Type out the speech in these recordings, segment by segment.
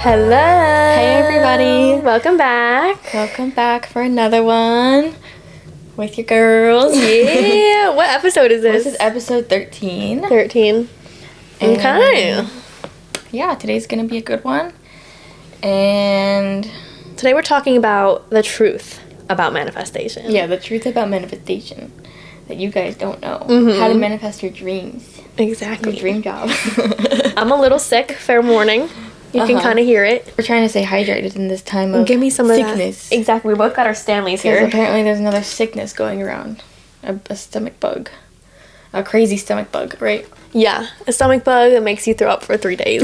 Hello. Hey everybody. Welcome back. Welcome back for another one with your girls. Yeah. What episode is this? This is episode 13. 13. Okay. Yeah, today's going to be a good one. And today we're talking about the truth about manifestation. Yeah, the truth about manifestation that you guys don't know. Mm-hmm. How to manifest your dreams. Exactly. Your dream job. I'm a little sick. Fair warning. You can kind of hear it. We're trying to stay hydrated in this time of Give me some sickness. Of that. Exactly. We both got our Stanleys Because here. apparently there's another sickness going around. A stomach bug. A crazy stomach bug, right? Yeah. A stomach bug that makes you throw up for 3 days.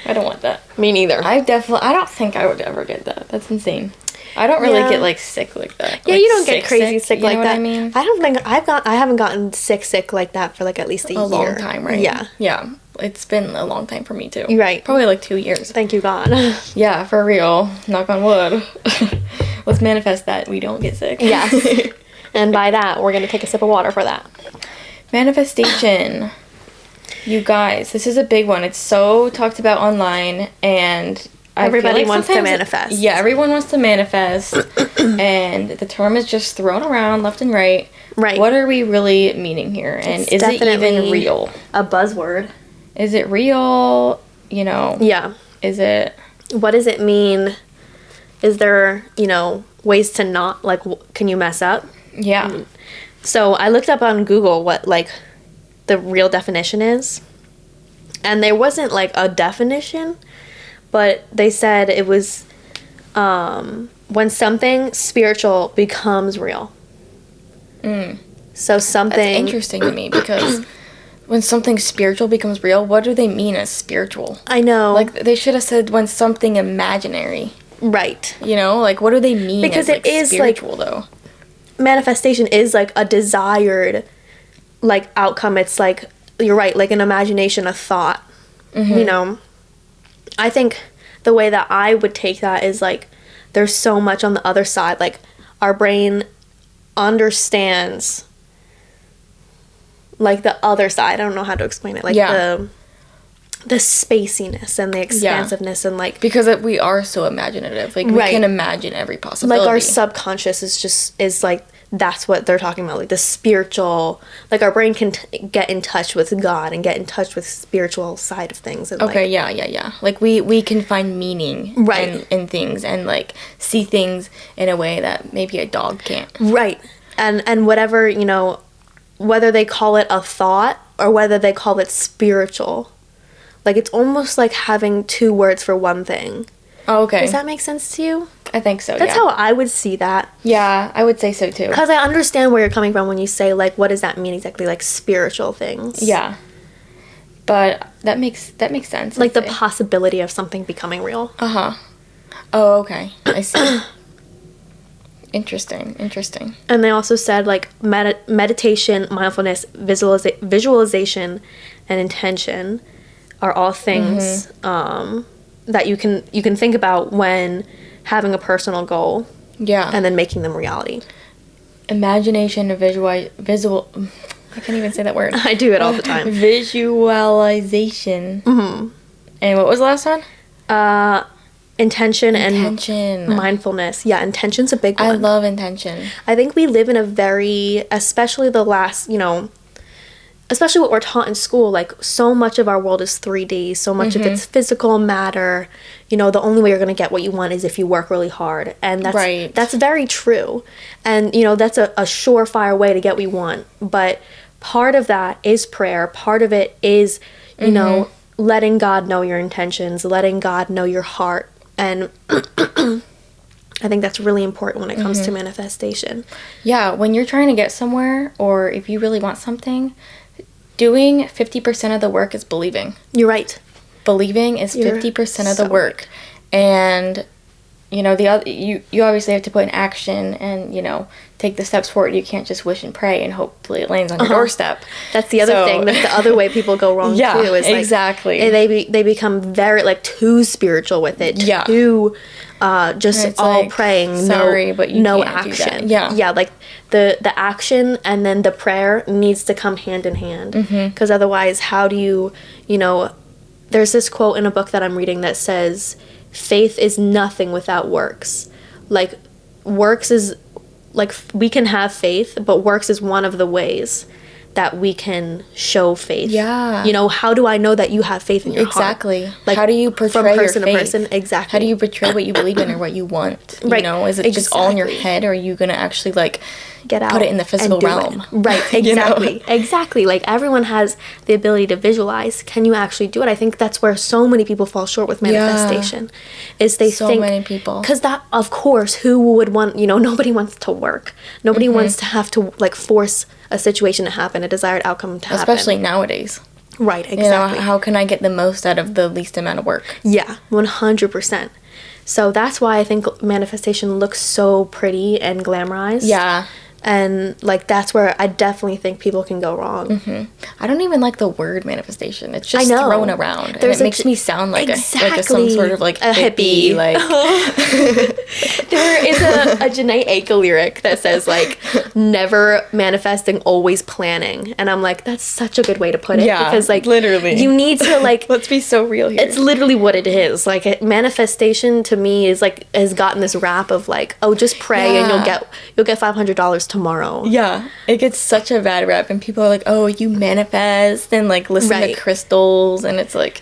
I don't want that. Me neither. I don't think I would ever get that. That's insane. I don't really get like sick like that. Yeah, like, you don't get crazy sick you like know that. What I mean, I don't think I haven't gotten sick like that for like at least a year. long time, right? Yeah. Yeah. It's been a long time for me too. Right. Probably like 2 years. Thank you, God. Yeah, for real. Knock on wood. Let's manifest that we don't get sick. Yes. And by that, we're gonna take a sip of water for that. Manifestation. You guys, this is a big one. It's so talked about online, and everybody wants to manifest. Yeah, everyone wants to manifest, and the term is just thrown around left and right. Right. What are we really meaning here? And It's is it even real? A buzzword. Is it real? You know. Yeah. Is it? What does it mean? Is there, ways to not, like, can you mess up? Yeah. So I looked up on Google what, like, the real definition is. And there wasn't, like, a definition. But they said it was when something spiritual becomes real. So something... That's interesting to me because when something spiritual becomes real, what do they mean as spiritual? I know. Like, they should have said when something imaginary. Right. Like, what do they mean because as, it is, spiritual, though? Manifestation is, like, a desired, like, outcome. It's, like, you're right, like an imagination, a thought. Mm-hmm. I think the way that I would take that is, like, there's so much on the other side. Like, our brain understands, like, the other side. I don't know how to explain it. Like, the spaciness and the expansiveness and, like... Because we are so imaginative. Like, we can imagine every possibility. Like, our subconscious is like, that's what they're talking about. Like, the spiritual... Like, our brain can get in touch with God and get in touch with spiritual side of things. And, okay, yeah. Like, we can find meaning in things and, like, see things in a way that maybe a dog can't. Right. And whatever, whether they call it a thought or whether they call it spiritual... Like, it's almost like having two words for one thing. Oh, okay. Does that make sense to you? I think so, That's how I would see that. Yeah, I would say so, too. Because I understand where you're coming from when you say, like, what does that mean exactly? Like, spiritual things. Yeah. But that makes sense. Like, the possibility of something becoming real. Uh-huh. Oh, okay. I see. Interesting. And they also said, like, meditation, mindfulness, visualization, and intention are all things that you can think about when having a personal goal. Yeah. And then making them reality. Imagination and visual... I can't even say that word. I do it all the time. Visualization. Mm-hmm. And what was the last one? Intention and mindfulness. Yeah, intention's a big one. I love intention. I think we live in a very... Especially the last, especially what we're taught in school, like, so much of our world is 3D, so much of it's physical matter. The only way you're going to get what you want is if you work really hard. And that's very true. And, that's a surefire way to get what you want. But part of that is prayer. Part of it is, letting God know your intentions, letting God know your heart. And I think that's really important when it comes to manifestation. Yeah, when you're trying to get somewhere, or if you really want something... Doing 50% of the work is believing. You're right. Believing is 50% of the work. And, the other, you obviously have to put in action and, take the steps forward. You can't just wish and pray and hopefully it lands on your doorstep. That's the other thing. That's the other way people go wrong, too. Is like, exactly. They become very, like, too spiritual with it. Yeah. Too... just all like, praying, but no action. Yeah, like the action and then the prayer needs to come hand in hand. Because otherwise, how do you, there's this quote in a book that I'm reading that says, faith is nothing without works. Like, works is, like, we can have faith, but works is one of the ways that we can show faith. Yeah. You know, how do I know that you have faith in your exactly. heart? Like, how do you portray from person your faith? to person? Exactly. How do you portray what you believe in or what you want? You right. know, is it just all in your head, or are you going to actually, like, get out, put it in the physical realm? Right, exactly. You know? Exactly. Like, everyone has the ability to visualize. Can you actually do it? I think that's where so many people fall short with manifestation. Is they so think, many people. Because that, of course, who would want, you know, nobody wants to work. Nobody wants to have to, like, force a situation to happen, a desired outcome to happen. Especially nowadays. Right, exactly. You know, how can I get the most out of the least amount of work? Yeah, 100%. So that's why I think manifestation looks so pretty and glamorized. Yeah. And, like, that's where I definitely think people can go wrong. I don't even like the word manifestation. It's just thrown around. And it makes me sound like some sort of, like, a hippie. Like. There is a Janae Aiko lyric that says, like, never manifesting, always planning. And I'm like, that's such a good way to put it. Yeah, because, like, literally. You need to, like. Let's be so real here. It's literally what it is. Like, manifestation to me is, like, has gotten this rap of, like, oh, just pray and you'll get $500 tomorrow. Yeah, it gets such a bad rap, and people are like, oh, you manifest and, like, listen to crystals, and it's like,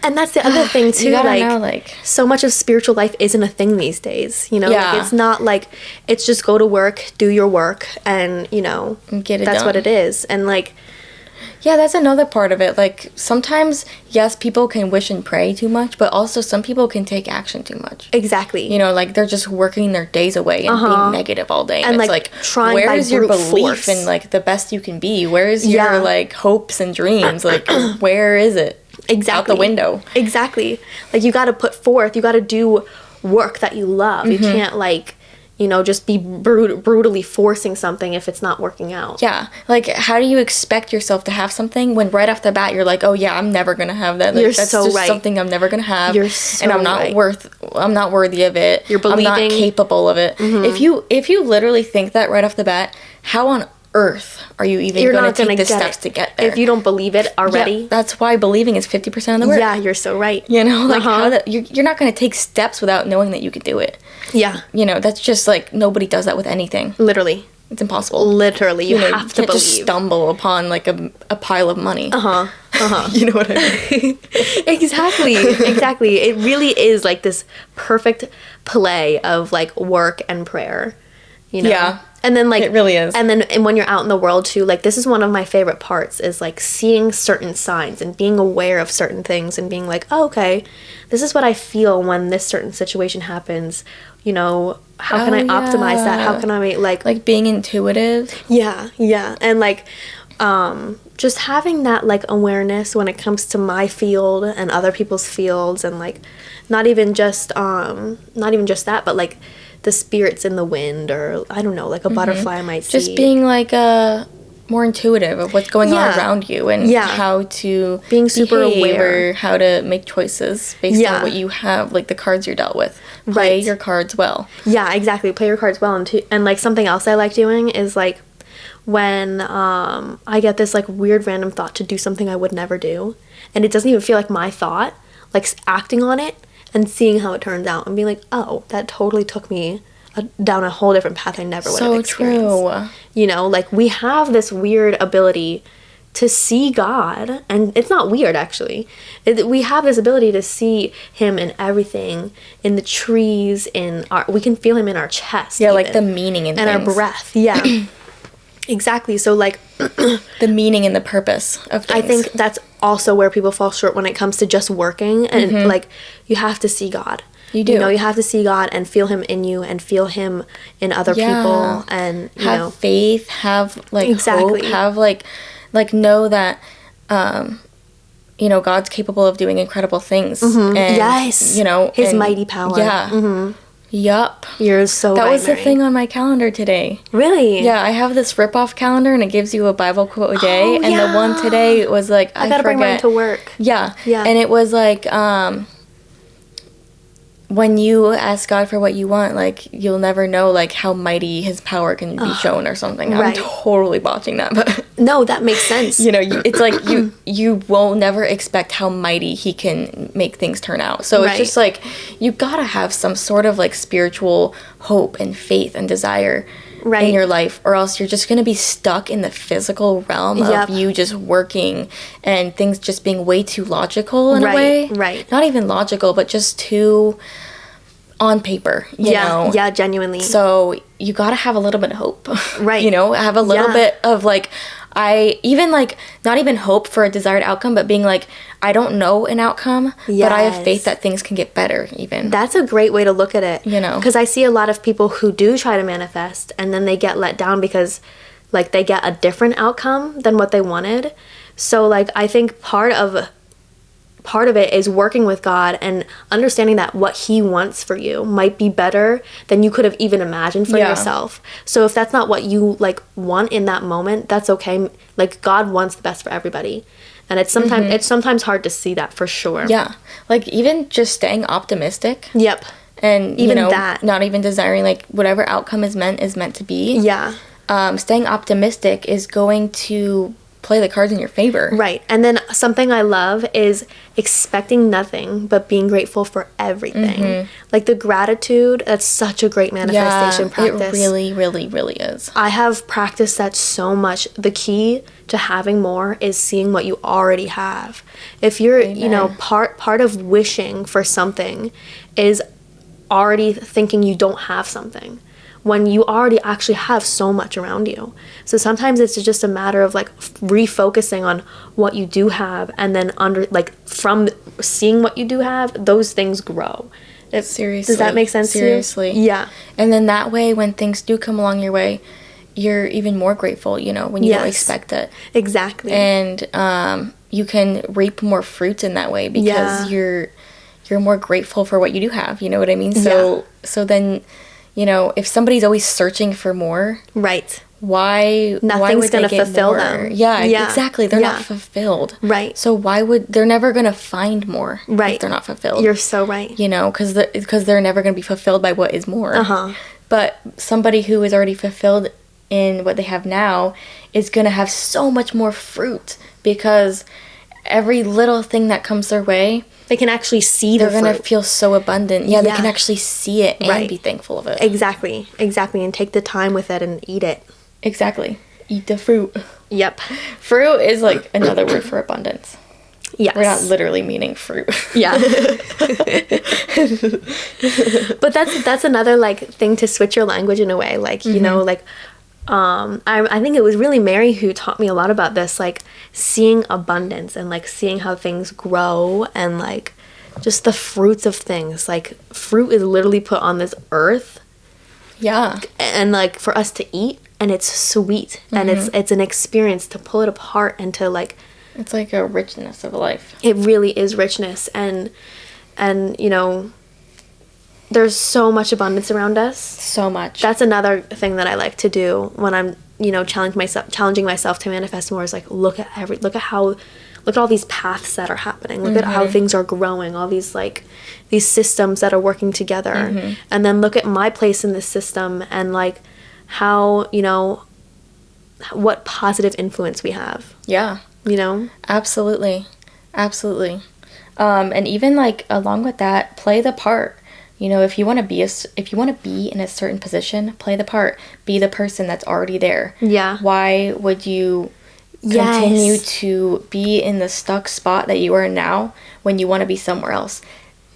and that's the other thing too, like so much of spiritual life isn't a thing these days, you know. Like, it's not like, it's just go to work, do your work, and, you know, get it that's done. what it is. And, like, yeah, that's another part of it. Like, sometimes, yes, people can wish and pray too much, but also some people can take action too much. Exactly. You know, like, they're just working their days away and being negative all day. And it's like trying where by is your brute belief force. in, like, the best you can be? Where is your, like, hopes and dreams? Like, where is it? Exactly. Out the window. Exactly. Like, you got to put forth, you got to do work that you love. You can't, like, you know, just be brutally forcing something if it's not working out. Yeah. Like, how do you expect yourself to have something when right off the bat you're like, oh yeah, I'm never going to have that. Like, You're that's so just right. something I'm never going to have. You're so and I'm not I'm not worthy of it. You're believing. I'm not capable of it. If you literally think that right off the bat, how on earth are you even going to take the steps to get there? If you don't believe it already. Yeah, that's why believing is 50% of the work. Yeah, you're so right. You know, like, you're not going to take steps without knowing that you could do it. Yeah. You know, that's just, like, nobody does that with anything. Literally. It's impossible. Literally, you have to can't believe. Just stumble upon, like, a pile of money. You know what I mean? Exactly. It really is, like, this perfect play of, like, work and prayer. You know? Yeah. And then, like, it really is. And then when you're out in the world too, like, this is one of my favorite parts, is, like, seeing certain signs and being aware of certain things and being like, oh, okay, this is what I feel when this certain situation happens. You know, how can I optimize that? How can I like being intuitive? Yeah. And, like, just having that, like, awareness when it comes to my field and other people's fields, and, like, not even just that, but, like, the spirits in the wind, or I don't know, like a butterfly I might see. Just being, like, more intuitive of what's going on around you, and how to being super aware, or how to make choices based on what you have, like the cards you're dealt with. Play your cards well. Yeah, exactly. Play your cards well, and like, something else I like doing is, like, when I get this, like, weird random thought to do something I would never do, and it doesn't even feel like my thought, like, acting on it and seeing how it turns out and being like, oh, that totally took me down a whole different path I never would have experienced. So true. You know, like, we have this weird ability to see God, and it's not weird, actually. We have this ability to see him in everything, in the trees, we can feel him in our chest. Yeah, even. Like the meaning in and things. Our breath. Yeah. Exactly. So, like, the meaning and the purpose of things. I think that's also where people fall short when it comes to just working, and like, you have to see God. You do. You know, you have to see God and feel him in you and feel him in other people, and have faith, have, like, hope, have, like know that you know, God's capable of doing incredible things. And, yes. You know, his mighty power. Yeah. Yup. You're so right. That was the thing on my calendar today. Really? Yeah, I have this rip-off calendar, and it gives you a Bible quote a day. And the one today was, like, I gotta bring mine to work. Yeah. And it was, like, when you ask God for what you want, like, you'll never know, like, how mighty his power can be shown or something. I'm totally botching that, but No, that makes sense. You know, it's like you will never expect how mighty he can make things turn out. So it's just like, you gotta have some sort of like spiritual hope and faith and desire in your life, or else you're just gonna be stuck in the physical realm of you just working and things just being way too logical in a way. Right. Not even logical, but just too on paper, you know? Yeah, genuinely. So you gotta have a little bit of hope. Right. You know, have a little bit of like, I even like, not even hope for a desired outcome, but being like, I don't know an outcome, but I have faith that things can get better even. That's a great way to look at it. You know? Because I see a lot of people who do try to manifest and then they get let down because like they get a different outcome than what they wanted. So like, I think part of it is working with God and understanding that what he wants for you might be better than you could have even imagined for yourself. So if that's not what you like want in that moment, that's okay. Like, God wants the best for everybody. And it's sometimes hard to see that for sure. Yeah. Like, even just staying optimistic. Yep. And even, you know, that, not even desiring like whatever outcome is meant to be. Yeah. Staying optimistic is going to play the cards in your favor. Right. And then something I love is expecting nothing but being grateful for everything. Like the gratitude, that's such a great manifestation practice. It really, really, really is. I have practiced that so much. The key to having more is seeing what you already have. If you're, you know, part of wishing for something is already thinking you don't have something, when you already actually have so much around you. So sometimes it's just a matter of like refocusing on what you do have, and then from seeing what you do have, those things grow. Seriously. Does that make sense to you? Seriously. Yeah. And then that way, when things do come along your way, you're even more grateful, you know, when you don't expect it. Exactly. And you can reap more fruits in that way because you're more grateful for what you do have, you know what I mean? So then, you know, if somebody's always searching for more, right? Nothing's going to fulfill them. Yeah, exactly. They're not fulfilled. Right. So they're never going to find more if they're not fulfilled. You're so right. You know, because they're never going to be fulfilled by what is more. But somebody who is already fulfilled in what they have now is going to have so much more fruit, because every little thing that comes their way, they can actually see they're going to feel so abundant. Yeah, they can actually see it and be thankful of it. Exactly. And take the time with it and eat it. Exactly. Eat the fruit. Yep. Fruit is like another word for abundance. Yes. We're not literally meaning fruit. Yeah. But that's another like thing to switch your language in a way. Like, you know, like I think it was really Mary who taught me a lot about this, like seeing abundance and like seeing how things grow and like just the fruits of things. Like fruit is literally put on this earth. Yeah. And like for us to eat, and it's sweet and it's an experience to pull it apart and to like, it's like a richness of life. It really is richness, and you know, there's so much abundance around us. So much. That's another thing that I like to do when I'm, you know, challenging myself to manifest more, is like look at all these paths that are happening. Look at how things are growing, all these like these systems that are working together. And then look at my place in this system and like how, you know, what positive influence we have. Yeah. You know? Absolutely. Absolutely. And even like along with that, play the part. You know, if you want to be in a certain position, play the part. Be the person that's already there. Yeah. Why would you continue to be in the stuck spot that you are now when you want to be somewhere else?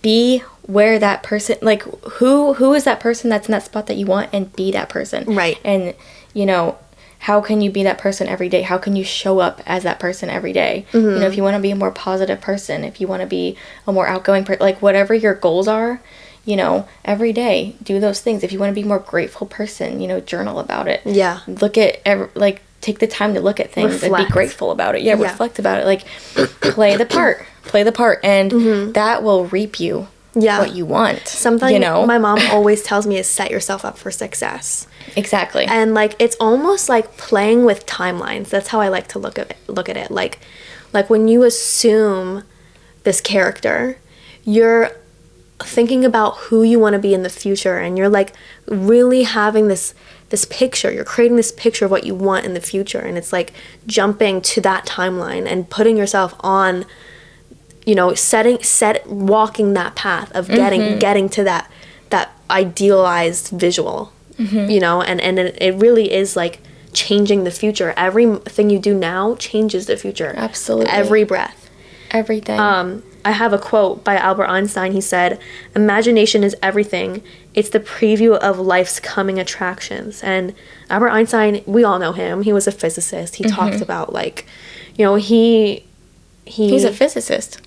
Be where that person, like who is that person that's in that spot that you want, and be that person. Right. And, you know, how can you be that person every day? How can you show up as that person every day? You know, if you want to be a more positive person, if you want to be a more outgoing person, like whatever your goals are, you know, every day do those things. If you want to be a more grateful person, you know, journal about it. Yeah. Look at take the time to look at things and be grateful about it. Yeah, reflect about it. Like play the part, and that will reap you what you want. Something, you know, my mom always tells me is set yourself up for success. Exactly. And like it's almost like playing with timelines. That's how I like to look at it. Like when you assume this character, you're thinking about who you want to be in the future, and you're like really having this picture, you're creating this picture of what you want in the future, and it's like jumping to that timeline and putting yourself on, you know, walking that path of getting to that idealized visual, you know, and it really is like changing the future. Everything you do now changes the future. Absolutely. Every breath. Everything. I have a quote by Albert Einstein. He said, "Imagination is everything. It's the preview of life's coming attractions." And Albert Einstein, we all know him. He was a physicist. He talked about, like, you know, he's a physicist.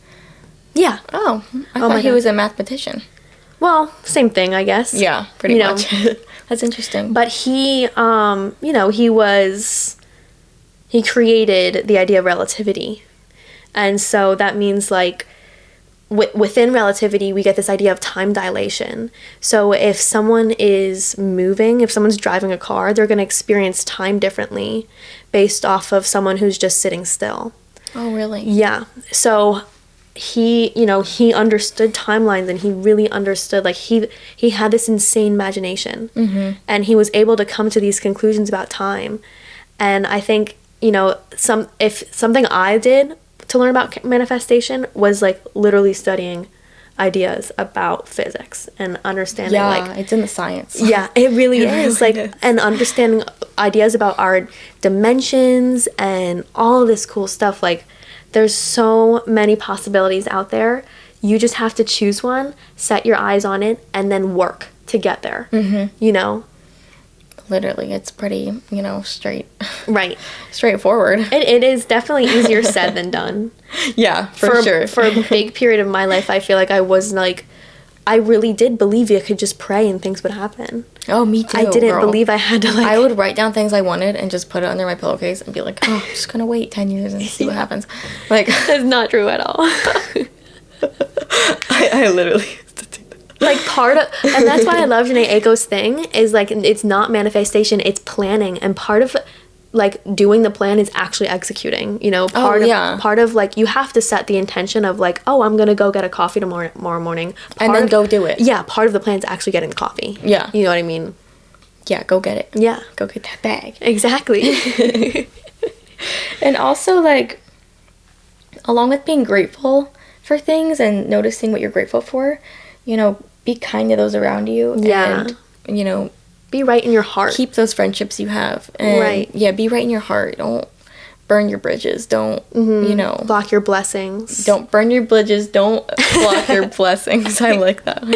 Yeah. Oh, I thought he was a mathematician. Well, same thing, I guess. Yeah, pretty much. That's interesting. But he, you know, he created the idea of relativity. And so that means, like, within relativity, we get this idea of time dilation. So if someone is moving, if someone's driving a car, they're going to experience time differently based off of someone who's just sitting still. Oh, really? Yeah. So he, you know, he understood timelines, and he really understood, like, he had this insane imagination. And he was able to come to these conclusions about time. And I think, you know, if something I did to learn about manifestation was, like, literally studying ideas about physics and understanding, like, it's in the science. Yeah, it really It is. really Like, is. and understanding ideas about our dimensions and all of this cool stuff. Like, there's so many possibilities out there. You just have to choose one, set your eyes on it, and then work to get there. You know? Literally, it's pretty, you know, straightforward. It is definitely easier said than done. Yeah, for sure. For a big period of my life, I feel like I was like, I really did believe you could just pray and things would happen. Oh, me too. I didn't girl. believe I had to, like... I would write down things I wanted and just put it under my pillowcase and be like, oh, I'm just gonna wait 10 years and see what happens. Like, That's not true at all. I literally used to do that. Like, and that's why I love Janae Aiko's thing, is, like, it's not manifestation, it's planning. And part of, like, doing the plan is actually executing, you know? Part of, like, you have to set the intention of, like, oh, I'm gonna go get a coffee tomorrow morning. And then go do it. Yeah, part of the plan is actually getting the coffee. Yeah. You know what I mean? Yeah, go get it. Yeah. Go get that bag. Exactly. And also, like, along with being grateful for things and noticing what you're grateful for, you know, be kind to those around you. Yeah. And, you know, be right in your heart. keep those friendships you have. And, Right. Yeah, be right in your heart. Don't burn your bridges. Don't, you know. Block your blessings. Don't burn your bridges. Don't block your blessings. I like that one.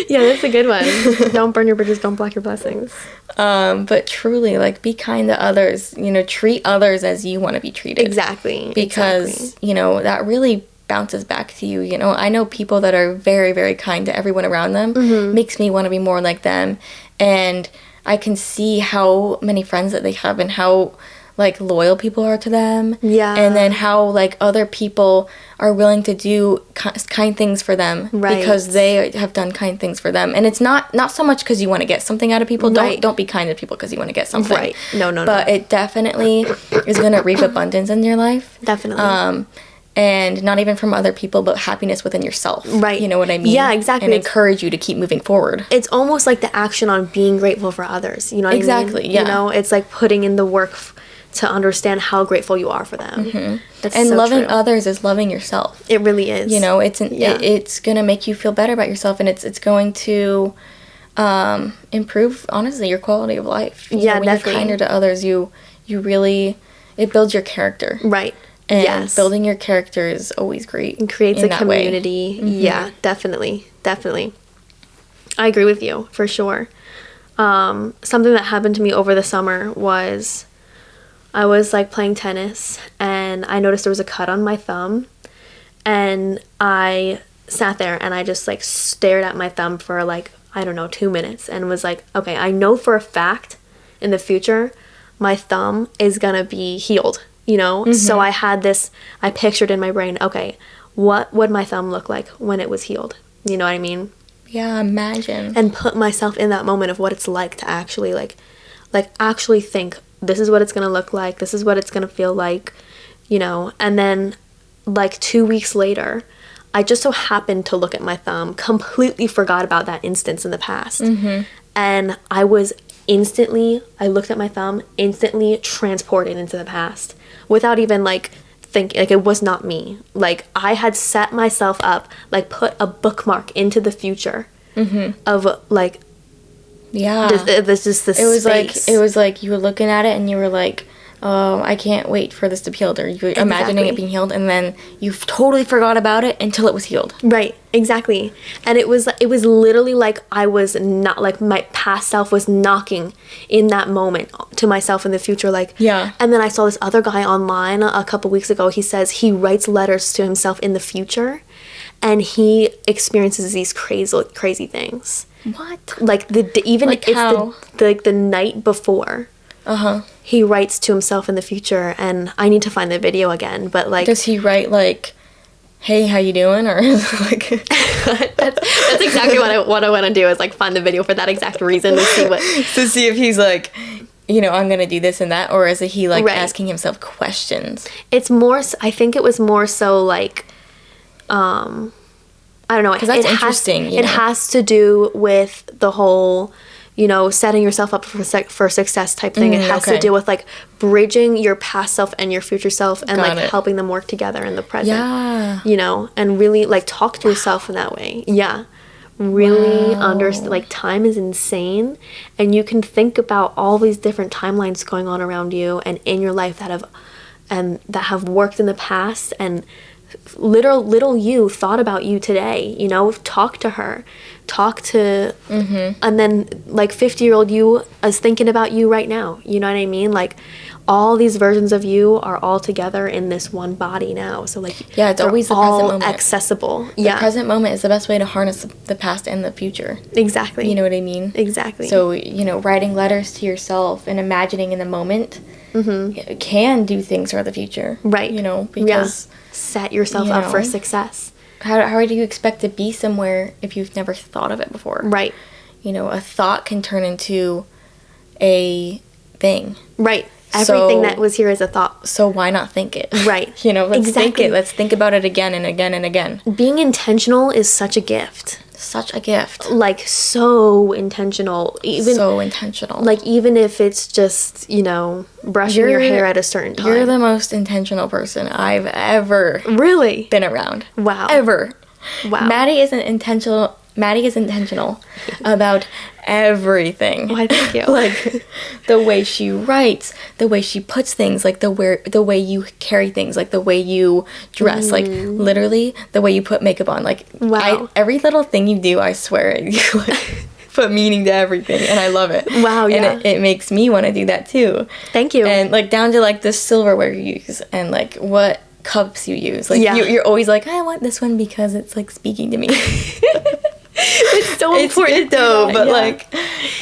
Yeah, that's a good one. Don't burn your bridges, don't block your blessings. But truly, like, be kind to others. You know, treat others as you want to be treated. Exactly. Because, you know, that really bounces back to you. You know, I know people that are very, very kind to everyone around them. Makes me want to be more like them. And I can see how many friends that they have and how, like, loyal people are to them. Yeah. And then how, like, other people are willing to do kind things for them. Right. Because they have done kind things for them. And it's not so much because you want to get something out of people. Right. Don't be kind to people because you want to get something. Right. No. But it definitely is going to reap abundance in your life. Definitely. And not even from other people, but happiness within yourself. Right. You know what I mean? Yeah, exactly. And encourage you to keep moving forward. It's almost like the action on being grateful for others. You know what I mean? Exactly, yeah. You know, it's like putting in the work to understand how grateful you are for them. That's And so loving true. others is loving yourself. It really is. You know, it's going to make you feel better about yourself, and it's going to improve, honestly, your quality of life. You know, when definitely. you're kinder to others, you really, it builds your character. Right. And building your character is always great. It creates a community. Yeah, definitely. Definitely. I agree with you, for sure. Something that happened to me over the summer was I was, like, playing tennis, and I noticed there was a cut on my thumb, and I sat there and I just, like, stared at my thumb for, like, I don't know, 2 minutes, and was like, okay, I know for a fact in the future my thumb is gonna be healed, you know? So I had this, I pictured in my brain, okay, what would my thumb look like when it was healed? You know what I mean? Yeah, imagine. And put myself in that moment of what it's like to actually, like actually think, this is what it's gonna look like, this is what it's gonna feel like, you know? And then, like, 2 weeks later, I just so happened to look at my thumb, completely forgot about that instance in the past. And I looked at my thumb, instantly transported into the past without even like thinking, like it was not me. Like I had set myself up, like put a bookmark into the future of like, this just this space. It was like you were looking at it and you were like, oh, I can't wait for this to be healed, or you're imagining it being healed, and then you totally forgot about it until it was healed. Right, exactly. And it was literally like I was not, like my past self was knocking in that moment to myself in the future, like, yeah. And then I saw this other guy online a couple weeks ago. He says he writes letters to himself in the future, and he experiences these crazy things. What? Like even like it's how? the night before. He writes to himself in the future, and I need to find the video again, but like, does he write like, hey, how you doing, or like that's exactly what I want to do, is like find the video for that exact reason, to see if he's like, you know, I'm gonna do this and that, or is it he like asking himself questions? It's more, I think it was more so like I don't know, because that's interesting. It has to do with the whole, you know, setting yourself up for success type thing. It has to do with like bridging your past self and your future self, and helping them work together in the present. Yeah. You know, and really like talk to yourself in that way. Yeah. Really understand, like time is insane, and you can think about all these different timelines going on around you and in your life that have worked in the past, and little you thought about you today. You know, talk to her, and then like 50-year-old you is thinking about you right now. You know what I mean? Like all these versions of you are all together in this one body now. So like, yeah, it's always the present moment, accessible. The present moment is the best way to harness the past and the future. Exactly. You know what I mean? Exactly. So, you know, writing letters to yourself and imagining in the moment can do things for the future. Right. You know, because set yourself up for success. How do you expect to be somewhere if you've never thought of it before? Right. You know, a thought can turn into a thing. Right. Everything that was here is a thought. So why not think it? Right. You know, let's think it. Let's think about it again and again and again. Being intentional is such a gift. Such a gift. Like so intentional. So intentional. Like even if it's just, you know, brushing your hair at a certain time. You're the most intentional person I've ever been around. Wow. Ever. Wow. Maddie is intentional about everything. Why, thank you. Like the way she writes, the way she puts things, like the way you carry things, like the way you dress, like literally the way you put makeup on. Like every little thing you do, I swear, you like put meaning to everything, and I love it. Wow, yeah. And it makes me want to do that too. Thank you. And like down to like the silverware you use, and like what cups you use. Like you're always like, I want this one because it's like speaking to me. It's so important though, but like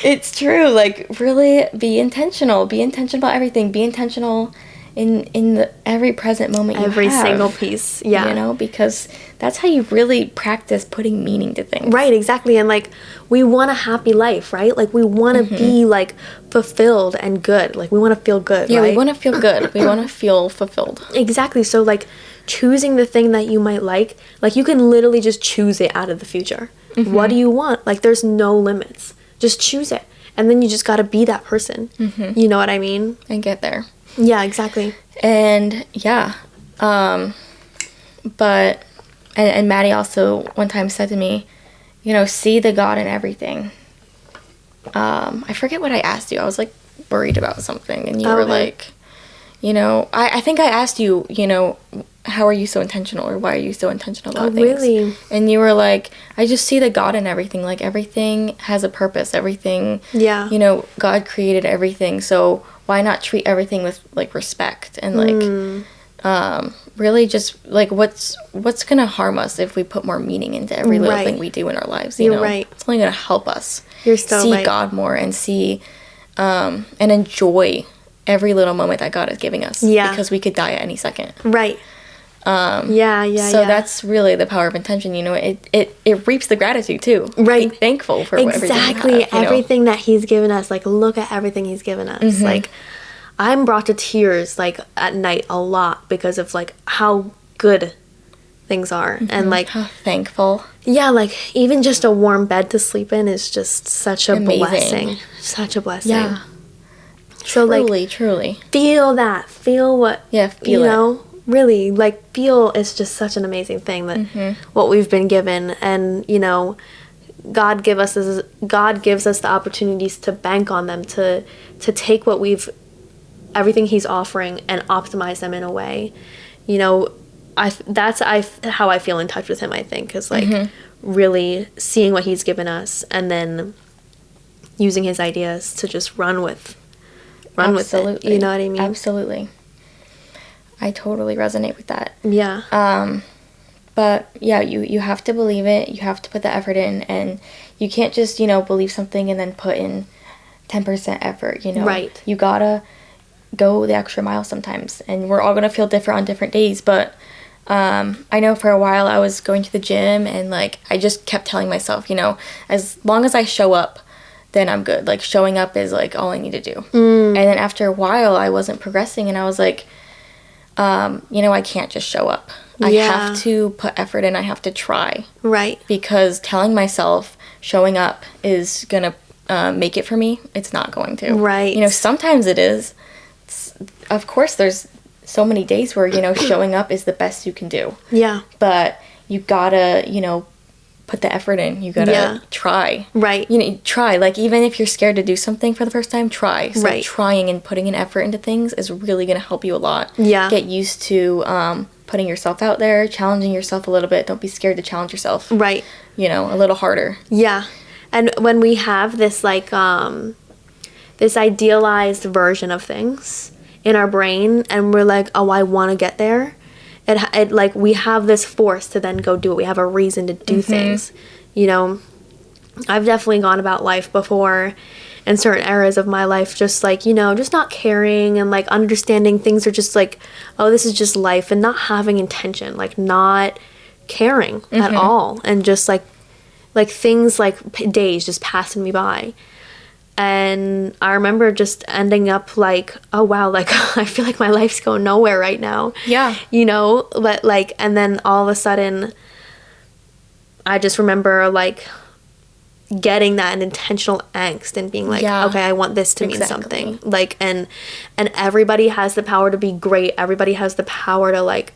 it's true. Like really be intentional about everything. Be intentional in every present moment you every have, single piece. Yeah, you know, because that's how you really practice putting meaning to things. Right, exactly. And like we want a happy life, right? Like we want to be like fulfilled and good. Like we want to feel good. Yeah, right? We want to feel good. We want to feel fulfilled. Exactly. So like choosing the thing that you might like you can literally just choose it out of the future. What do you want? Like there's no limits. Just choose it. And then you just got to be that person. You know what I mean? And get there. Yeah, exactly. And yeah. But and Maddie also one time said to me, you know, see the God in everything. I forget what I asked you. I was like worried about something, and you were like, you know, I think I asked you, you know, how are you so intentional, or why are you so intentional about things? Really? And you were like, I just see the God in everything. Like everything has a purpose. Everything, you know, God created everything. So why not treat everything with like respect and like, really just like what's gonna harm us if we put more meaning into every little thing we do in our lives? You know, it's only gonna help us see God more and see and enjoy every little moment that God is giving us. Yeah, because we could die at any second. Right. So that's really the power of intention. You know, it reaps the gratitude too. Right. Be thankful for exactly everything that He's given us. Like look at everything He's given us. Like I'm brought to tears like at night a lot because of like how good things are. And like, how thankful. Yeah, like even just a warm bed to sleep in is just such a Amazing. Blessing. Such a blessing. Yeah. So Truly. Feel that. Feel what, feel you it. know, really, like, feel is just such an amazing thing that what we've been given. And, you know, God gives us the opportunities to bank on them, to take everything he's offering and optimize them in a way. You know, how I feel in touch with him, I think, is like really seeing what he's given us and then using his ideas to just run with it. You know what I mean? Absolutely. I totally resonate with that. Yeah. But yeah, you have to believe it. You have to put the effort in, and you can't just, you know, believe something and then put in 10% effort, you know? Right. You gotta go the extra mile sometimes, and we're all gonna feel different on different days, but I know for a while I was going to the gym and like I just kept telling myself, you know, as long as I show up, then I'm good. Like showing up is like all I need to do. And then after a while I wasn't progressing, and I was like, you know, I can't just show up. I have to put effort in. I have to try. Right. Because telling myself showing up is gonna make it for me, it's not going to. Right. You know, sometimes it is. Of course, there's so many days where, you know, showing up is the best you can do. Yeah. But you gotta, you know, put the effort in. You gotta try. Right. You know, try. Like, even if you're scared to do something for the first time, try. So trying and putting an effort into things is really gonna help you a lot. Yeah. Get used to putting yourself out there, challenging yourself a little bit. Don't be scared to challenge yourself. Right. You know, a little harder. Yeah. And when we have this, like, this idealized version of things in our brain, and we're like, oh, I want to get there, it like, we have this force to then go do it. We have a reason to do things. You know, I've definitely gone about life before in certain eras of my life, just like, you know, just not caring and like understanding things are just like, oh, this is just life, and not having intention, like not caring at all, and just like things like days just passing me by. And I remember just ending up like, oh wow, like I feel like my life's going nowhere right now. Yeah. You know, but like, and then all of a sudden I just remember like getting that an intentional angst and being like, okay, I want this to mean something. Like, and everybody has the power to be great. Everybody has the power to like,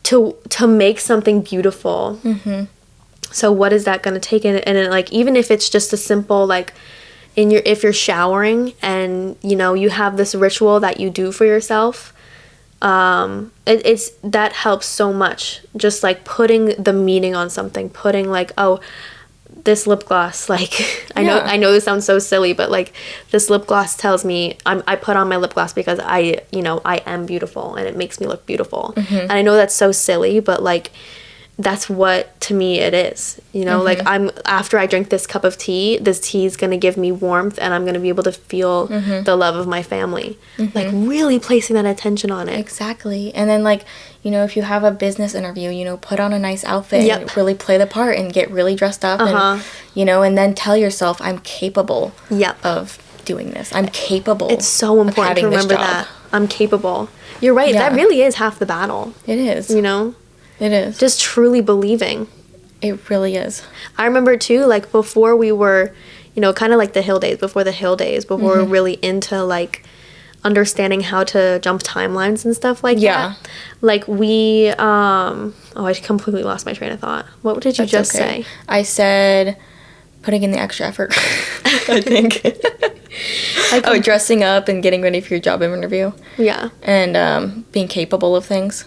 to make something beautiful. So what is that going to take? And like, even if it's just a simple, like, if you're showering and, you know, you have this ritual that you do for yourself, it's that helps so much. Just like putting the meaning on something, putting like, oh, this lip gloss, like, I know this sounds so silly, but like this lip gloss tells me I put on my lip gloss because I am beautiful and it makes me look beautiful. And I know that's so silly, but like, that's what, to me, it is, you know, like after I drink this cup of tea, this tea is going to give me warmth, and I'm going to be able to feel the love of my family, like really placing that attention on it. Exactly. And then like, you know, if you have a business interview, you know, put on a nice outfit and really play the part and get really dressed up and, you know, and then tell yourself, I'm capable of doing this. I'm capable. It's so important to remember that. I'm capable. You're right. That really is half the battle. It is. You know? It is. Just truly believing. It really is. I remember too, like before we were, you know, kind of like before we're really into like understanding how to jump timelines and stuff like that. Like we, I completely lost my train of thought. What did you just say? I said putting in the extra effort, I think. Dressing up and getting ready for your job interview. Yeah. And being capable of things.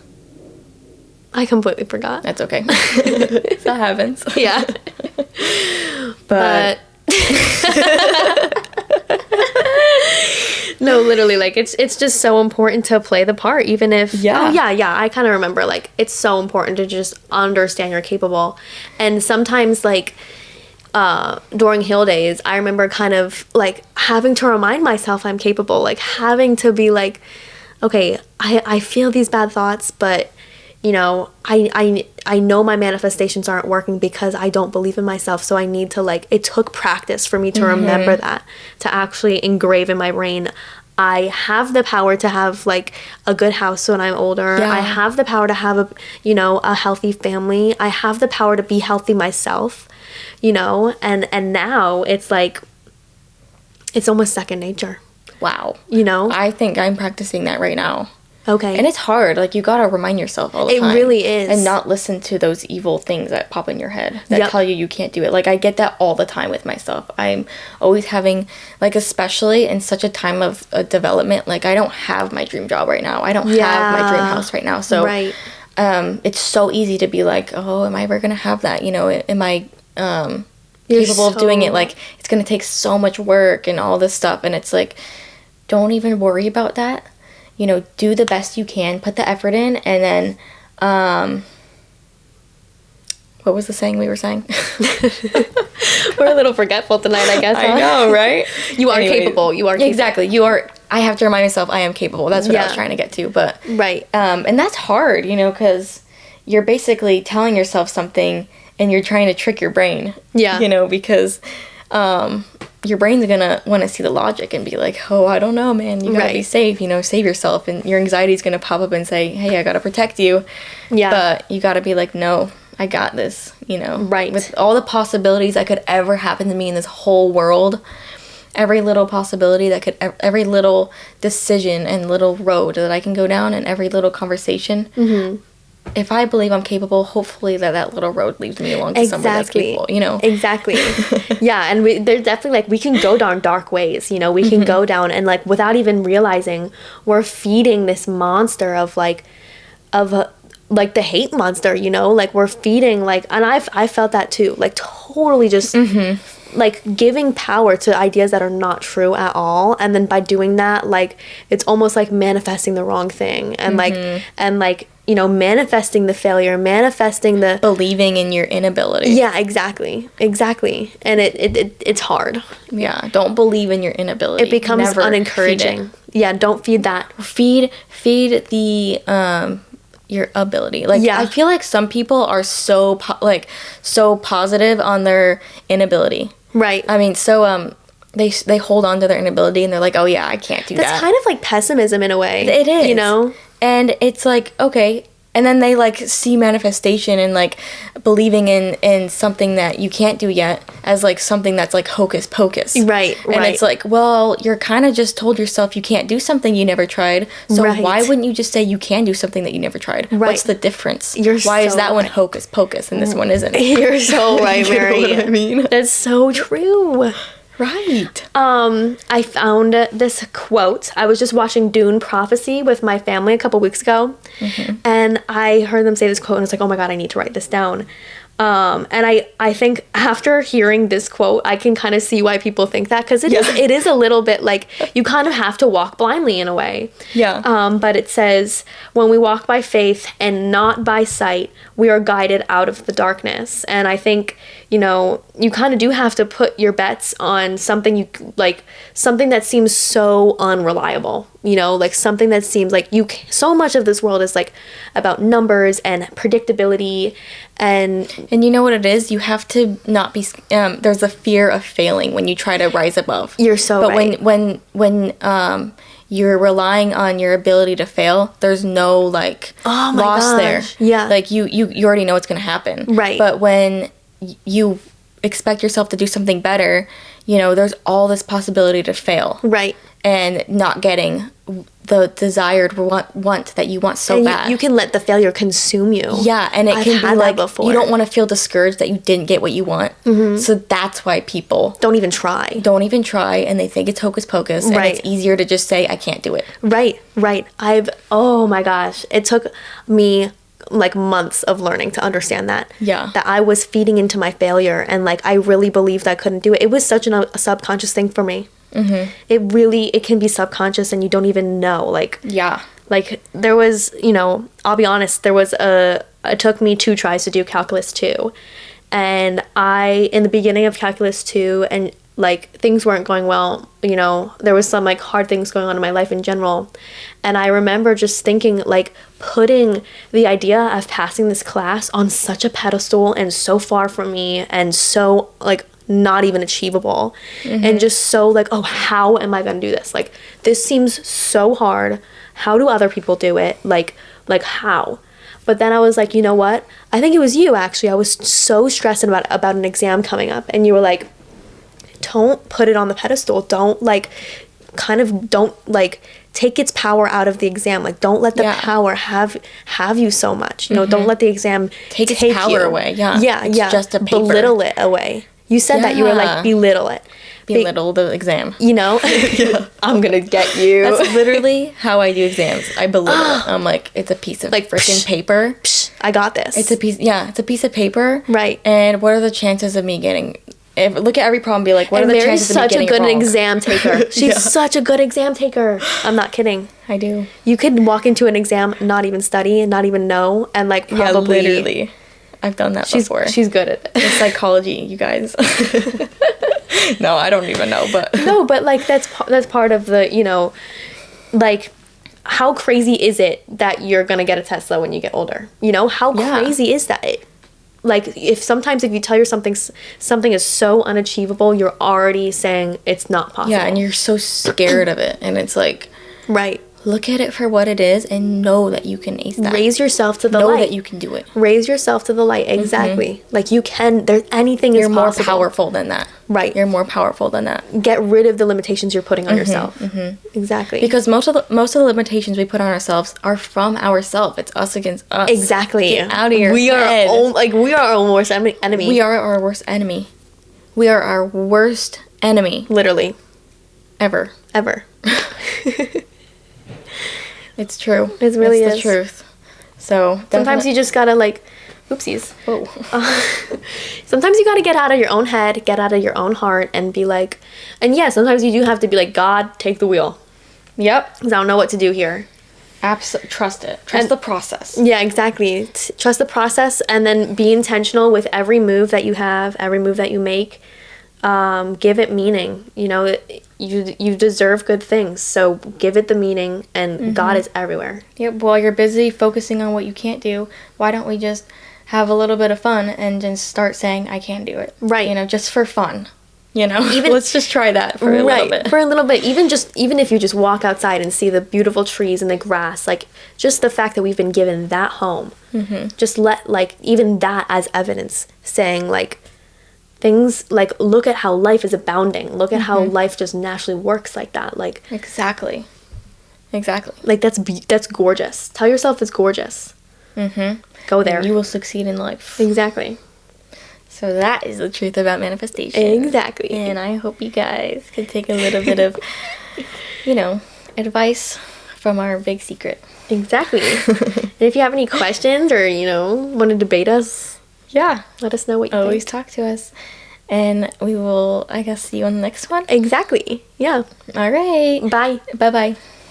I completely forgot. That's okay. That happens. Yeah. But no, literally, like it's just so important to play the part, even if I kind of remember, like, it's so important to just understand you're capable. And sometimes, like, during Hill days, I remember kind of like having to remind myself I'm capable, like having to be like, okay, I feel these bad thoughts, but you know, I know my manifestations aren't working because I don't believe in myself. So I need to, like, it took practice for me to remember that, to actually engrave in my brain, I have the power to have like a good house when I'm older. Yeah. I have the power to have a healthy family. I have the power to be healthy myself, and now it's like, it's almost second nature. Wow. I think I'm practicing that right now. Okay. And it's hard. Like, you gotta remind yourself all the time. It really is. And not listen to those evil things that pop in your head that tell you can't do it. Like, I get that all the time with myself. I'm always having, like, especially in such a time of development, like, I don't have my dream job right now. I don't have my dream house right now. So, right. It's so easy to be like, oh, am I ever gonna have that? Am I capable of doing it? Like, it's gonna take so much work and all this stuff. And it's like, don't even worry about that. Do the best you can, put the effort in, and then, what was the saying we were saying? We're a little forgetful tonight, I guess. I know, right? You are capable. You are capable. Exactly. I have to remind myself I am capable. That's what I was trying to get to. But, right. And that's hard, because you're basically telling yourself something, and you're trying to trick your brain. Yeah. Because, your brain's gonna want to see the logic and be like, oh, I don't know, man, you gotta be safe, save yourself, and your anxiety's gonna pop up and say, hey, I gotta protect you. Yeah. But you gotta be like, no, I got this, Right. With all the possibilities that could ever happen to me in this whole world, every little possibility every little decision and little road that I can go down, and every little conversation, if I believe I'm capable, hopefully that little road leads me along to somebody that's capable, Exactly. Yeah, and there's definitely, like, we can go down dark ways, we can go down, and, like, without even realizing, we're feeding this monster of the hate monster, like, we're feeding, like, and I felt that too, like, totally just, like, giving power to ideas that are not true at all, and then by doing that, like, it's almost like manifesting the wrong thing, and like, manifesting the failure, manifesting the believing in your inability. Yeah, exactly, and it's hard. Yeah, don't believe in your inability. It becomes unencouraging. Yeah, don't feed that. Feed the your ability. Like, I feel like some people are so positive on their inability. Right. I mean, so they hold on to their inability, and they're like, oh yeah, I can't do that. That's kind of like pessimism in a way. It is. And it's like, okay, and then they, like, see manifestation and, like, believing in something that you can't do yet as, like, something that's, like, hocus pocus. Right. And it's like, well, you're kind of just told yourself you can't do something you never tried, so why wouldn't you just say you can do something that you never tried? Right. What's the difference? Why is that one hocus pocus and this one isn't? You're so right, Mary. You know what I mean? That's so true. Right. I found this quote. I was just watching Dune Prophecy with my family a couple weeks ago, and I heard them say this quote, and I was like, oh my god, I need to write this down. And I think after hearing this quote, I can kind of see why people think that, because it is a little bit like you kind of have to walk blindly in a way. Yeah. But it says, when we walk by faith and not by sight, we are guided out of the darkness. And I think, you kind of do have to put your bets on something something that seems so unreliable, like something that seems like so much of this world is like about numbers and predictability, and you know what it is? You have to not be, there's a fear of failing when you try to rise above. You're so right. But when you're relying on your ability to fail, there's no, like, loss there. Yeah. Like, you already know what's going to happen. Right. But when you expect yourself to do something better, there's all this possibility to fail. Right. And not getting the desired want that you want so and bad. You can let the failure consume you. Yeah, and I've can be like, before. You don't want to feel discouraged that you didn't get what you want. So that's why people don't even try, and they think it's hocus pocus, and it's easier to just say, I can't do it. Right. Oh my gosh, it took me like months of learning to understand that. Yeah. That I was feeding into my failure, and like I really believed I couldn't do it. It was such a subconscious thing for me. It can be subconscious, and you don't even know. Like, yeah. Like, there was, I'll be honest, it took me 2 tries to do Calculus 2. And in the beginning of Calculus 2, and like things weren't going well, there was some like hard things going on in my life in general. And I remember just thinking, like, putting the idea of passing this class on such a pedestal and so far from me, and so like not even achievable, and just so like, oh, how am I gonna do this? Like, this seems so hard. How do other people do it? Like how? But then I was like, you know what? I think it was you, actually. I was so stressed about an exam coming up, and you were like, don't put it on the pedestal. Don't don't take its power out of the exam. Like, don't let the power have you so much. You know, don't let the exam take its power away. Yeah. It's just a paper. Belittle it away. You said that. You were like, belittle it. Belittle the exam. You know? I'm gonna get you. That's literally how I do exams. I belittle it. I'm like, it's a piece of freaking paper. I got this. It's a piece of paper. Right. And what are the chances of me getting... look at every problem and be like, what are the chances of me getting it wrong? Mary's such a good exam taker. She's such a good exam taker. I'm not kidding. I do. You could walk into an exam, not even study, and not even know, and like probably... Yeah, literally. I've done that before. She's good at it. It's psychology, you guys. No, I don't even know, but... No, but like that's part of the, you know, like... How crazy is it that you're gonna get a Tesla when you get older? You know, how crazy is that? Like, if you tell yourself something is so unachievable, you're already saying it's not possible. Yeah, and you're so scared of it, and it's like, right. Look at it for what it is, and know that you can ace that. Raise yourself to the light. Know that you can do it. Raise yourself to the light. Exactly. Like, you can. Anything is possible. You're more powerful than that. Right. You're more powerful than that. Get rid of the limitations you're putting on yourself. Exactly. Because most of the limitations we put on ourselves are from ourselves. It's us against us. Exactly. Get out of your head. We are our worst enemy. We are our worst enemy. We are our worst enemy. Literally. Ever. It's true. It really is the truth. So sometimes you just gotta oopsies. Whoa. Sometimes you gotta get out of your own head, get out of your own heart, and be like, and sometimes you do have to be like, God, take the wheel. Yep. Because I don't know what to do here. Trust it. Trust the process. Yeah, exactly. Trust the process, and then be intentional with every move that you have, every move that you make. Give it meaning. You know, you deserve good things, so give it the meaning, and God is everywhere. Yep. While you're busy focusing on what you can't do, why don't we just have a little bit of fun and just start saying, I can do it. Right. You know, just for fun. You know, let's just try that for a little bit. For a little bit. Even if you just walk outside and see the beautiful trees and the grass, like, just the fact that we've been given that home, just let, even that as evidence, saying, things, look at how life is abounding. Look at how life just naturally works like that. Exactly. That's gorgeous. Tell yourself it's gorgeous. Go there. And you will succeed in life. Exactly. So that is the truth about manifestation. Exactly. And I hope you guys can take a little bit of, advice from our big secret. Exactly. And if you have any questions or, want to debate us, let us know what you think. Always talk to us. And we will, I guess, see you on the next one. Exactly. Yeah. All right. Bye. Bye-bye.